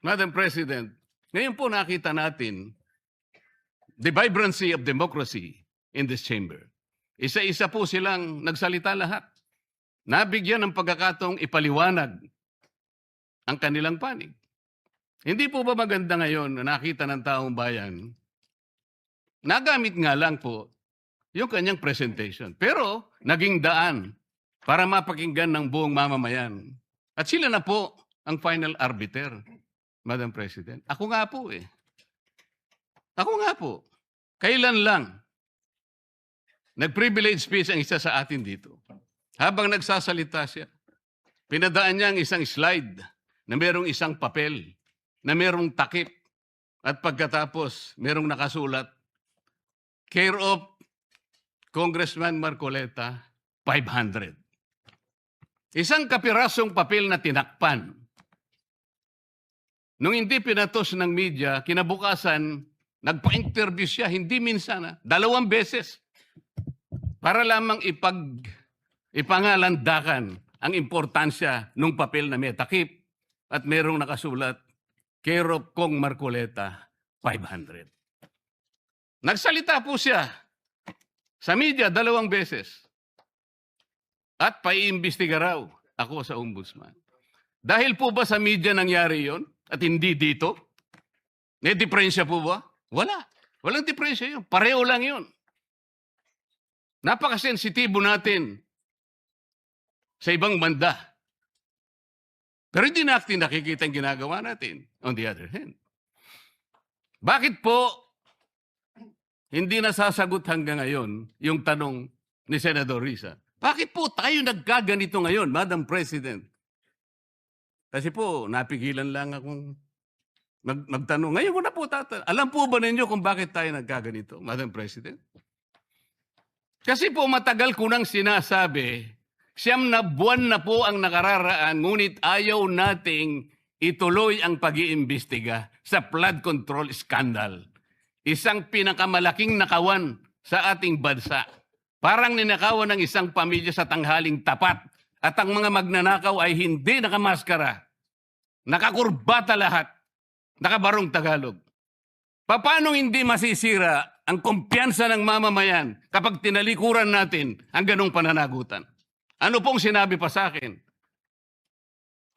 Madam President, ngayon po nakita natin the vibrancy of democracy in this chamber. Isa-isa po silang nagsalita lahat. Nabigyan ng pagkakataong ipaliwanag ang kanilang panig. Hindi po ba maganda ngayon na nakita ng taong bayan, nagamit nga lang po yung kanyang presentation. Pero naging daan para mapakinggan ng buong mamamayan. At sila na po ang final arbiter, Madam President. Ako nga po eh. Ako nga po. Kailan lang nag-privilege speech ang isa sa atin dito. Habang nagsasalita siya, pinadaan niya ang isang slide na merong isang papel, na merong takip, at pagkatapos merong nakasulat, care of Congressman Marcoleta, 500. Isang kapirasong papel na tinakpan. Nung hindi pinatos ng media, kinabukasan, nagpa-interview siya, hindi minsan, 2 beses, para lamang ipangalandakan ang importansya ng papel na may takip at merong nakasulat, care of Kong Marcoleta, 500. Nagsalita po siya sa media 2 beses at paiimbestiga raw ako sa ombudsman. Dahil po ba sa media nangyari yon at hindi dito? May diferensya po ba? Wala. Walang diferensya yun. Pareho lang yun. Napakasensitibo natin sa ibang banda. Pero hindi natin nakikita ang ginagawa natin. On the other hand. Bakit po hindi nasasagot hanggang ngayon yung tanong ni Senador Risa? Bakit po tayo nagkaganito ngayon, Madam President? Kasi po, napigilan lang akong magtanong. Ngayon ko na po tatanong. Alam po ba ninyo kung bakit tayo nagkaganito, Madam President? Kasi po matagal ko nang sinasabi, 9 na buwan na po ang nakararaan, ngunit ayaw nating ituloy ang pag-iimbestiga sa flood control scandal. Isang pinakamalaking nakawan sa ating bansa. Parang ninakawan ng isang pamilya sa tanghaling tapat. At ang mga magnanakaw ay hindi nakamaskara. Nakakurbata lahat. Nakabarong Tagalog. Paano hindi masisira ang kumpiyansa ng mamamayan kapag tinalikuran natin ang ganong pananagutan? Ano pong sinabi pa sa akin?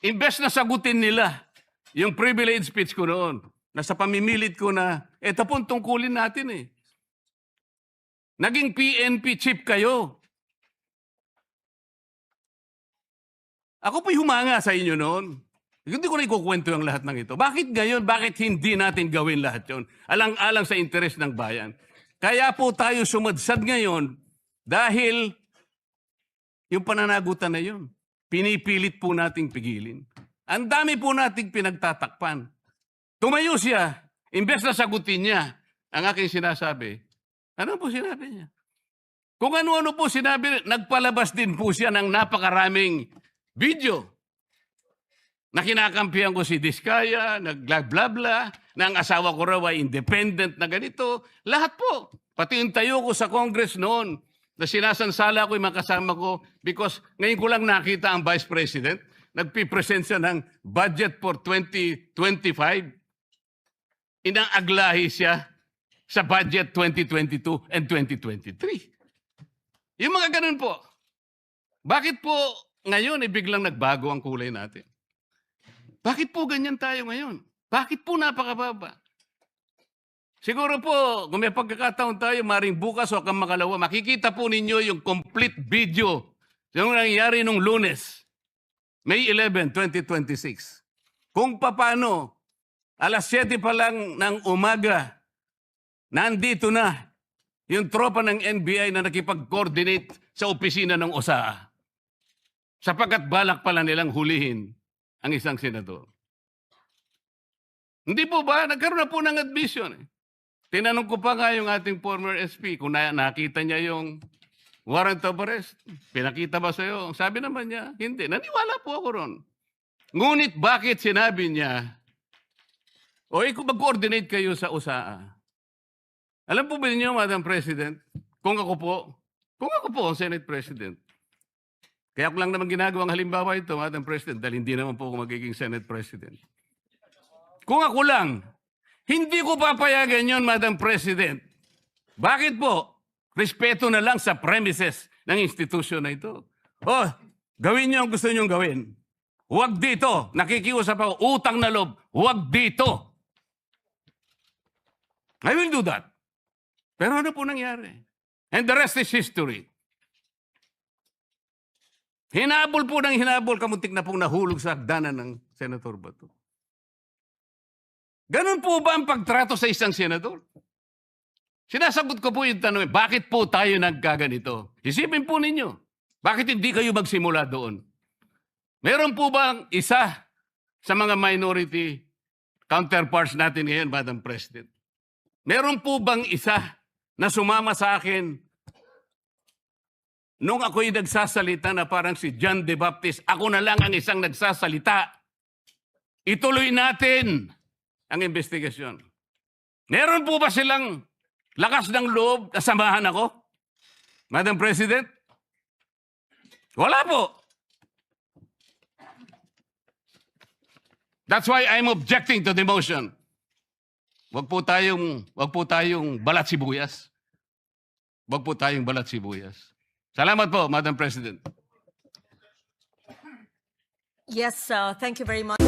Imbes na sagutin nila yung privilege speech ko noon, na sa pamimilit ko na, eto pong tungkulin natin eh. Naging PNP chief kayo. Ako po'y humanga sa inyo noon. Hindi ko na ikukwento yung lahat ng ito. Bakit ngayon? Bakit hindi natin gawin lahat yon? Alang-alang sa interes ng bayan. Kaya po tayo sumadsad ngayon dahil yung pananagutan na yun, pinipilit po nating pigilin. Ang dami po nating pinagtatakpan. Tumayo siya, imbes na sagutin niya ang aking sinasabi. Ano po sinabi niya? Kung ano-ano po sinabi, nagpalabas din po siya ng napakaraming video na kinakampihan ko si Diskaya, nag-bla-bla-bla, na ang asawa ko raw ay independent na ganito. Lahat po. Pati yung tayo ko sa Congress noon, na sinasansala ko yung mga kasama ko because ngayon ko lang nakita ang Vice President, nagpipresent siya ng budget for 2025. Inaaglahi siya sa budget 2022 and 2023. Yung mga ganun po. Bakit po ngayon biglang nagbago ang kulay natin? Bakit po ganyan tayo ngayon? Bakit po napakababa? Siguro po, kung may pagkakataon tayo, maring bukas o kang makalawa, makikita po ninyo yung complete video yung nangyari nung Lunes, May 11, 2026. Kung paano, alas 7 pa lang ng umaga, nandito na yung tropa ng NBI na nakipag-coordinate sa opisina ng OSAA. Sapagkat balak pala nilang hulihin ang isang senador. Hindi po ba? Nagkaroon na po ng admission. Tinanong ko pa nga yung ating former SP kung nakita niya yung warrant of arrest. Pinakita ba sa'yo? Sabi naman niya, hindi. Naniwala po ako ron. Ngunit bakit sinabi niya, o kung mag-coordinate kayo sa OSAA? Alam po ba niyo, Madam President, kung ako po ang Senate President, kaya ko lang naman ginagawang halimbawa ito, Madam President, dahil hindi naman po ako magiging Senate President. Kung ako lang, hindi ko papayagan yon, Madam President. Bakit po? Respeto na lang sa premises ng institusyon na ito. Oh, gawin niyo ang gusto niyong gawin. Huwag dito. Nakikiusap ako, utang na loob. Huwag dito. I will do that. Pero ano po nangyari? And the rest is history. Hinabol po ng hinabol, kamuntik na pong nahulog sa hagdanan ng Senator Bato. Ganun po ba ang pagtrato sa isang senador? Sinasagot ko po yung tanong, bakit po tayo nagkaganito? Isipin po ninyo, bakit hindi kayo magsimula doon? Meron po bang isa sa mga minority counterparts natin ngayon, Madam President? Meron po bang isa na sumama sa akin nung ako'y nagsasalita na parang si John the Baptist, ako na lang ang isang nagsasalita. Ituloy natin ang investigasyon. Meron po ba silang lakas ng loob na samahan ako? Madam President? Wala po. That's why I'm objecting to the motion. Wag po tayong balat sibuyas. Wag po tayong balat sibuyas. Salamat po, Madam President. Yes, thank you very much.